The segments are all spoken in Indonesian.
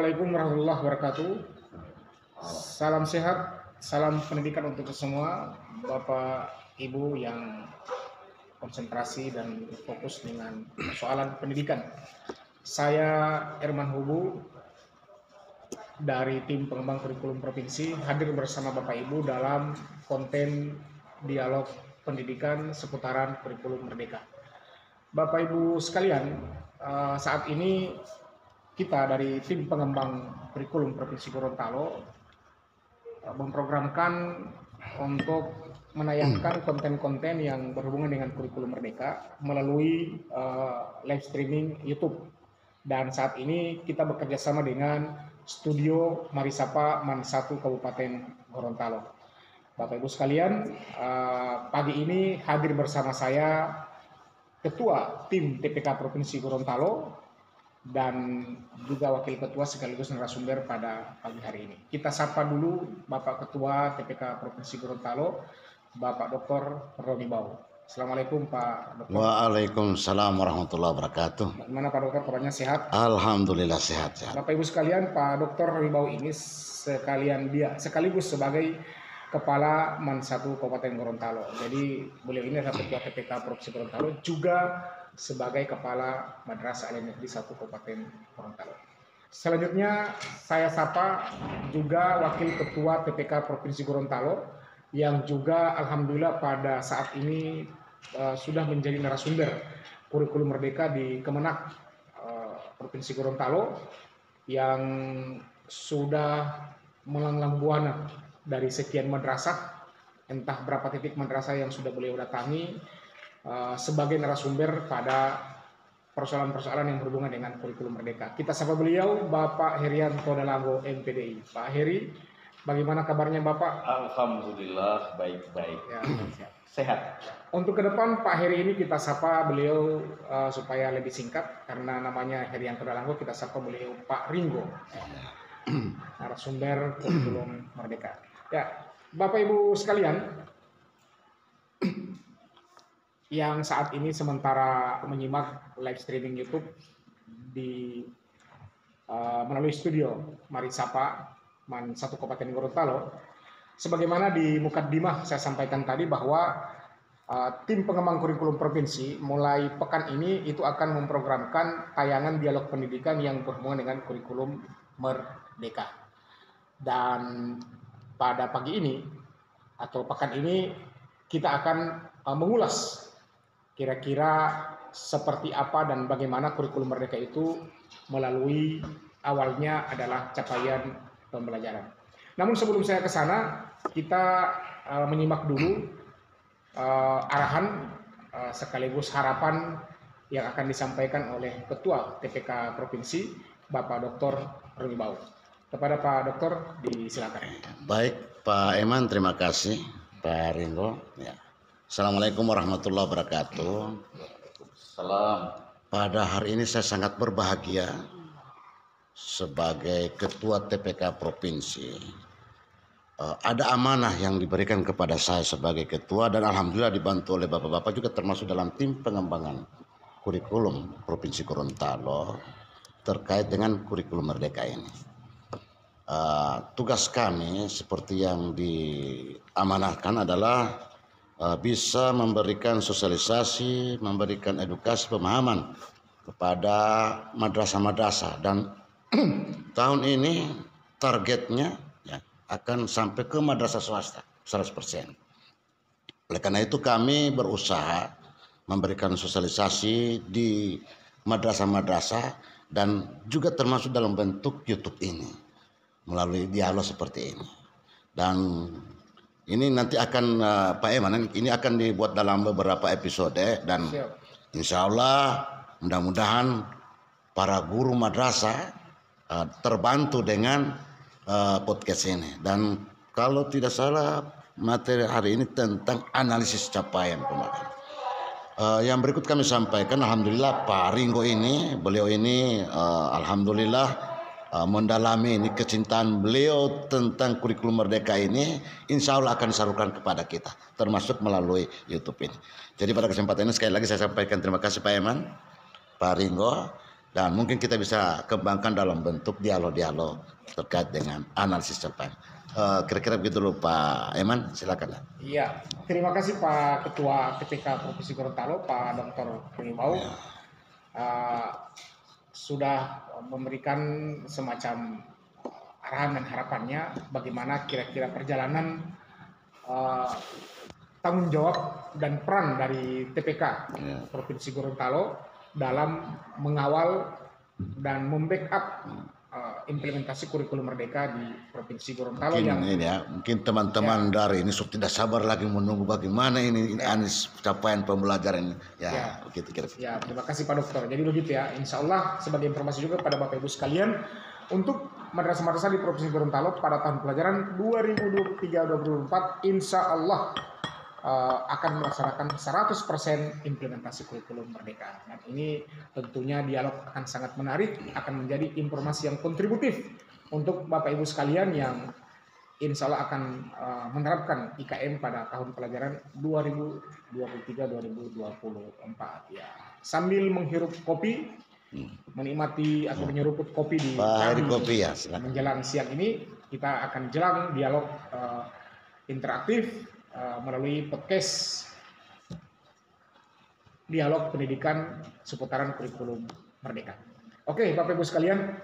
Assalamualaikum warahmatullahi wabarakatuh. Salam sehat, salam pendidikan untuk semua Bapak Ibu yang konsentrasi dan fokus dengan persoalan pendidikan. Saya Erman Hubu dari tim pengembang kurikulum provinsi hadir bersama Bapak Ibu dalam konten dialog pendidikan seputaran kurikulum merdeka. Bapak Ibu sekalian, saat ini kita dari tim pengembang kurikulum Provinsi Gorontalo memprogramkan untuk menayangkan konten-konten yang berhubungan dengan kurikulum merdeka melalui live streaming YouTube. Dan saat ini kita bekerja sama dengan Studio Marisapa Man 1 Kabupaten Gorontalo. Bapak Ibu sekalian, pagi ini hadir bersama saya Ketua Tim TPK Provinsi Gorontalo dan juga Wakil Ketua sekaligus narasumber pada pagi hari ini. Kita sapa dulu Bapak Ketua TPK Provinsi Gorontalo, Bapak Dr. Roni Bau. Assalamualaikum Pak Dr. Waalaikumsalam warahmatullahi wabarakatuh. Bagaimana Pak Dr. kabarnya, sehat? Alhamdulillah sehat. Bapak Ibu sekalian, Pak Dr. Roni Bau ini sekaligus sebagai Kepala Man 1 Kabupaten Gorontalo. Jadi beliau ini adalah Ketua TPK Provinsi Gorontalo, juga sebagai Kepala Madrasah Alia Negeri 1 Kabupaten Gorontalo. Selanjutnya saya sapa juga Wakil Ketua TPK Provinsi Gorontalo yang juga alhamdulillah pada saat ini sudah menjadi narasumber kurikulum merdeka di Kemenak Provinsi Gorontalo yang sudah melanglang buana dari sekian madrasah, entah berapa titik madrasah yang sudah beliau datangi sebagai narasumber pada persoalan-persoalan yang berhubungan dengan kurikulum merdeka. Kita sapa beliau Bapak Herianto Dalango MPDI. Pak Heri, bagaimana kabarnya Bapak? Alhamdulillah baik-baik. Ya, sehat. Untuk ke depan Pak Heri ini kita sapa beliau supaya lebih singkat karena namanya Herianto Dalango, kita sapa beliau Pak Ringo, narasumber kurikulum merdeka. Ya, Bapak Ibu sekalian, yang saat ini sementara menyimak live streaming YouTube melalui Studio Marisapa Man 1 Kabupaten Gorontalo, sebagaimana di Mukaddimah saya sampaikan tadi bahwa tim pengembang kurikulum provinsi mulai pekan ini itu akan memprogramkan tayangan dialog pendidikan yang berhubungan dengan kurikulum merdeka. Dan pada pagi ini atau pekan ini kita akan mengulas kira-kira seperti apa dan bagaimana kurikulum merdeka itu melalui awalnya adalah capaian pembelajaran. Namun sebelum saya ke sana, kita menyimak dulu arahan sekaligus harapan yang akan disampaikan oleh Ketua TPK Provinsi, Bapak Dr. Roni Bau. Kepada Pak Dokter, disilakan. Baik Pak Eman, terima kasih Pak Ringo. Ya. Assalamualaikum warahmatullahi wabarakatuh. Salam. Pada hari ini saya sangat berbahagia sebagai Ketua TPK Provinsi. Ada amanah yang diberikan kepada saya sebagai Ketua dan alhamdulillah dibantu oleh Bapak-Bapak juga termasuk dalam tim pengembangan kurikulum Provinsi Gorontalo terkait dengan kurikulum merdeka ini. Tugas kami seperti yang diamanahkan adalah bisa memberikan sosialisasi, memberikan edukasi pemahaman kepada madrasah-madrasah dan tahun ini targetnya ya, akan sampai ke madrasah swasta 100%. Oleh karena itu kami berusaha memberikan sosialisasi di madrasah-madrasah dan juga termasuk dalam bentuk YouTube ini melalui dialog seperti ini. Dan ini nanti akan Pak Eman, ini akan dibuat dalam beberapa episode dan insya Allah mudah-mudahan para guru madrasah terbantu dengan podcast ini. Dan kalau tidak salah materi hari ini tentang analisis capaian kemarin. Yang berikut kami sampaikan, alhamdulillah Pak Ringo ini, beliau ini alhamdulillah mendalami ini kecintaan beliau tentang kurikulum merdeka ini, insya Allah akan disalurkan kepada kita, termasuk melalui YouTube ini. Jadi pada kesempatan ini sekali lagi saya sampaikan terima kasih Pak Eman, Pak Ringo, dan mungkin kita bisa kembangkan dalam bentuk dialog-dialog terkait dengan analisis capaian. Kira-kira begitu dulu Pak Eman, silakan. Iya, terima kasih Pak Ketua TPK Provinsi Gorontalo, Pak Dr. Rimau, sudah memberikan semacam arahan dan harapannya bagaimana kira-kira perjalanan tanggung jawab dan peran dari TPK Provinsi Gorontalo dalam mengawal dan membackup implementasi kurikulum merdeka di Provinsi Gorontalo mungkin teman-teman dari ini tidak sabar lagi menunggu bagaimana ini anis capaian pembelajaran ini. Begitu kira-kira. Ya, terima kasih Pak Dokter. Jadi begitu ya. Insya Allah sebagai informasi juga pada Bapak Ibu sekalian, untuk madrasah-madrasah di Provinsi Gorontalo pada tahun pelajaran 2023-2024 insya Allah akan melaksanakan 100% implementasi kurikulum merdeka. Dan ini tentunya dialog akan sangat menarik, akan menjadi informasi yang kontributif untuk Bapak Ibu sekalian yang insya Allah akan menerapkan IKM pada tahun pelajaran 2023-2024. Ya, sambil menghirup kopi, menikmati atau menyeruput kopi di kopi ya, menjelang siang ini, kita akan jelang dialog interaktif melalui podcast dialog pendidikan seputaran kurikulum merdeka. Oke, Bapak Ibu sekalian,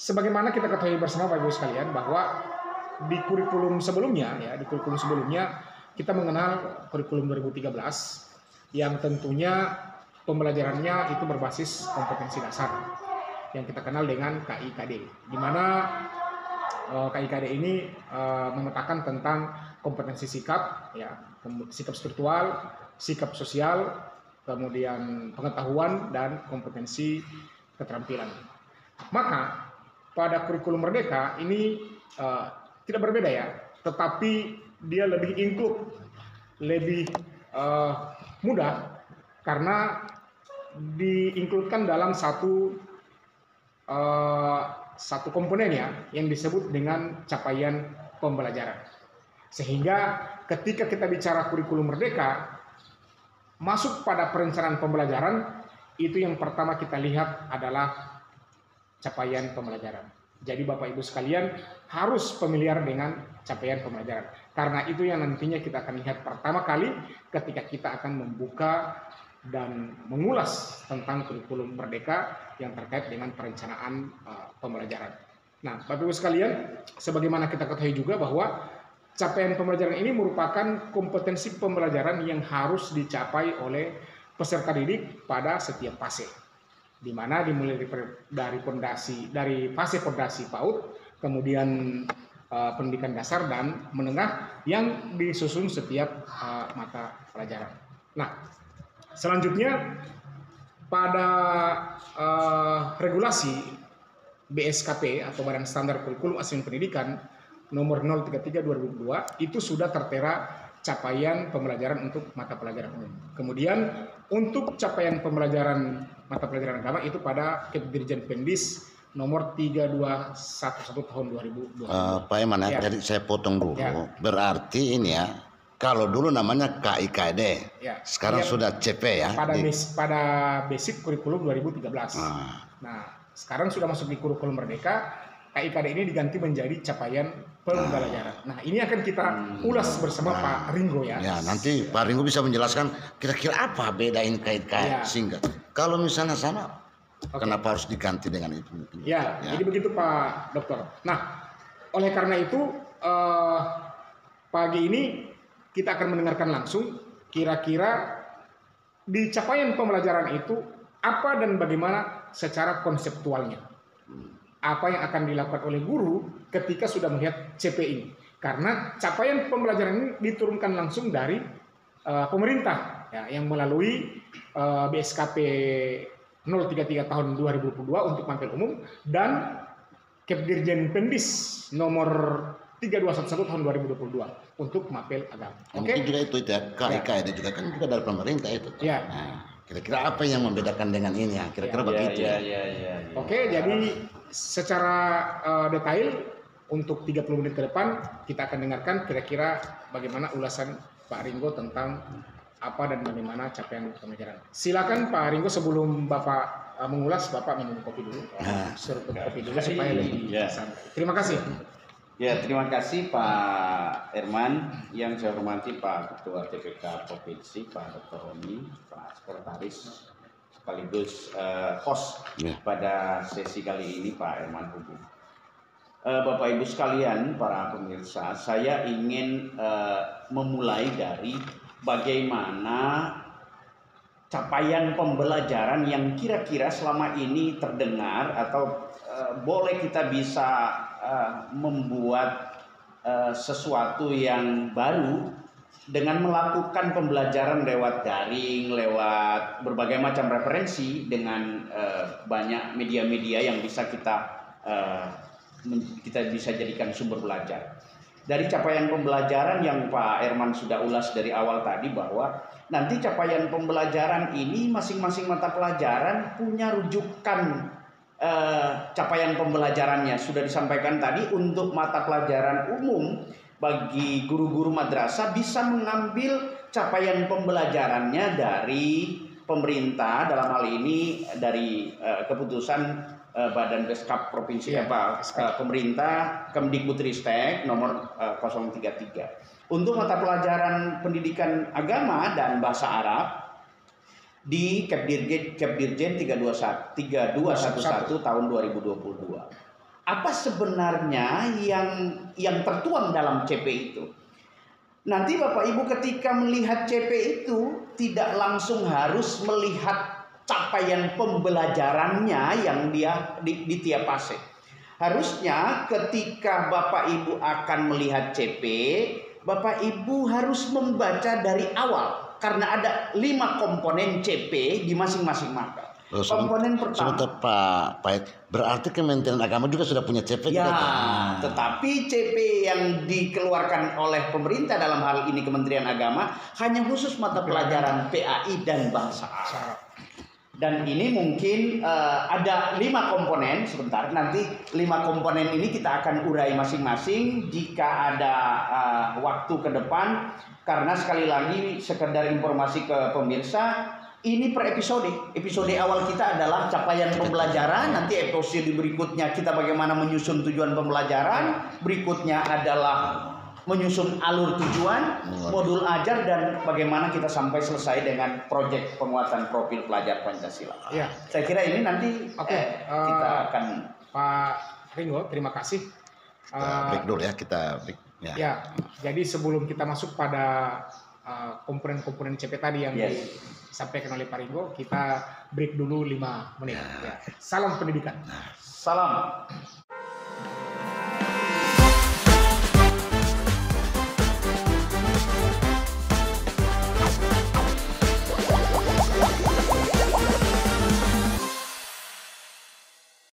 sebagaimana kita ketahui bersama Bapak Ibu sekalian bahwa di kurikulum sebelumnya kita mengenal kurikulum 2013 yang tentunya pembelajarannya itu berbasis kompetensi dasar yang kita kenal dengan KIKD, di mana KIKD ini memetakan tentang kompetensi sikap, sikap spiritual, sikap sosial, kemudian pengetahuan dan kompetensi keterampilan. Maka pada kurikulum merdeka ini tidak berbeda ya, tetapi dia lebih include, lebih mudah karena diinkludkan dalam satu komponen yang disebut dengan capaian pembelajaran. Sehingga ketika kita bicara kurikulum merdeka, masuk pada perencanaan pembelajaran, itu yang pertama kita lihat adalah capaian pembelajaran. Jadi Bapak Ibu sekalian harus familiar dengan capaian pembelajaran. Karena itu yang nantinya kita akan lihat pertama kali ketika kita akan membuka dan mengulas tentang kurikulum merdeka yang terkait dengan perencanaan pembelajaran. Nah, Bapak Ibu sekalian, sebagaimana kita ketahui juga bahwa capaian pembelajaran ini merupakan kompetensi pembelajaran yang harus dicapai oleh peserta didik pada setiap fase, di mana dimulai dari fase fondasi PAUD, kemudian pendidikan dasar dan menengah yang disusun setiap mata pelajaran. Nah, selanjutnya pada regulasi BSKP atau Badan Standar Kurikulum Asistensi Pendidikan nomor 033/2002 itu sudah tertera capaian pembelajaran untuk mata pelajaran umum. Kemudian untuk capaian pembelajaran mata pelajaran agama itu pada Kepdirjen Pendis nomor 3211 tahun 2020. Pak Eman, jadi saya potong dulu. Berarti ini ya, kalau dulu namanya KIKD, sekarang sudah CP ya. Pada basic kurikulum 2013. Nah, sekarang sudah masuk di kurikulum merdeka, KIKD ini diganti menjadi capaian pembelajaran. Nah, ini akan kita ulas bersama Pak Ringo ya. Ya, nanti Pak Ringo bisa menjelaskan kira-kira apa bedain KIKD sehingga kalau misalnya sama, kenapa harus diganti dengan itu? Ya, jadi begitu Pak Dokter. Nah, oleh karena itu pagi ini kita akan mendengarkan langsung kira-kira di capaian pembelajaran itu apa dan bagaimana secara konseptualnya. Apa yang akan dilakukan oleh guru ketika sudah melihat CP ini. Karena capaian pembelajaran ini diturunkan langsung dari pemerintah yang melalui BSKP 033 tahun 2022 untuk mapel umum dan Kepdirjen Pendis nomor 3211 tahun 2022 untuk mapel agama. Mungkin juga itu ya, KIKD juga kan juga dari pemerintah itu. Ya. Nah, kira-kira apa yang membedakan dengan ini ya? Kira-kira begitu ya. Oke, jadi secara detail untuk 30 menit ke depan kita akan dengarkan kira-kira bagaimana ulasan Pak Ringo tentang apa dan bagaimana capaian pembelajaran. Silakan Pak Ringo, sebelum Bapak mengulas, Bapak minum kopi dulu. Seruput kopi dulu supaya lebih santai. Terima kasih. Ya, terima kasih Pak Herman. Yang saya hormati Pak Ketua TPK Provinsi, Pak Dr. Roni, Pak Sekretaris, sekaligus host pada sesi kali ini, Pak Herman Hugo. Bapak Ibu sekalian, para pemirsa, saya ingin memulai dari bagaimana capaian pembelajaran yang kira-kira selama ini terdengar atau boleh kita bisa membuat sesuatu yang baru dengan melakukan pembelajaran lewat daring, lewat berbagai macam referensi dengan banyak media-media yang bisa kita bisa jadikan sumber belajar. Dari capaian pembelajaran yang Pak Herman sudah ulas dari awal tadi, bahwa nanti capaian pembelajaran ini masing-masing mata pelajaran punya rujukan capaian pembelajarannya. Sudah disampaikan tadi, untuk mata pelajaran umum bagi guru-guru madrasah bisa mengambil capaian pembelajarannya dari pemerintah, dalam hal ini dari keputusan Badan Beskap Provinsi pemerintah Kemdikbudristek nomor 033. Untuk mata pelajaran pendidikan agama dan bahasa Arab di Kepdirjen 3211 tahun 2022. Apa sebenarnya yang tertuang dalam CP itu? Nanti Bapak Ibu ketika melihat CP itu tidak langsung harus melihat capaian pembelajarannya yang dia di tiap fase. Harusnya ketika Bapak Ibu akan melihat CP, Bapak Ibu harus membaca dari awal, karena ada 5 komponen CP di masing-masing mata. Komponen pertama. Sebentar Pak, berarti Kementerian Agama juga sudah punya CP? Ya, gitu? tetapi CP yang dikeluarkan oleh pemerintah dalam hal ini Kementerian Agama hanya khusus mata pelajaran PAI dan bahasa Arab. Dan ini mungkin ada 5 komponen. Sebentar, nanti 5 komponen ini kita akan urai masing-masing jika ada waktu ke depan. Karena sekali lagi sekedar informasi ke pemirsa, ini per episode. Episode awal kita adalah capaian pembelajaran. Nanti episode berikutnya kita bagaimana menyusun tujuan pembelajaran. Berikutnya adalah menyusun alur tujuan, modul ajar, dan bagaimana kita sampai selesai dengan proyek penguatan profil pelajar Pancasila. Ya. Saya kira ini nanti kita akan. Pak Ringo, terima kasih. Break dulu ya, kita break. Ya, jadi sebelum kita masuk pada komponen-komponen CP tadi yang disampaikan oleh Pak Ringo, kita break dulu 5 menit. Ya. Salam pendidikan. Salam.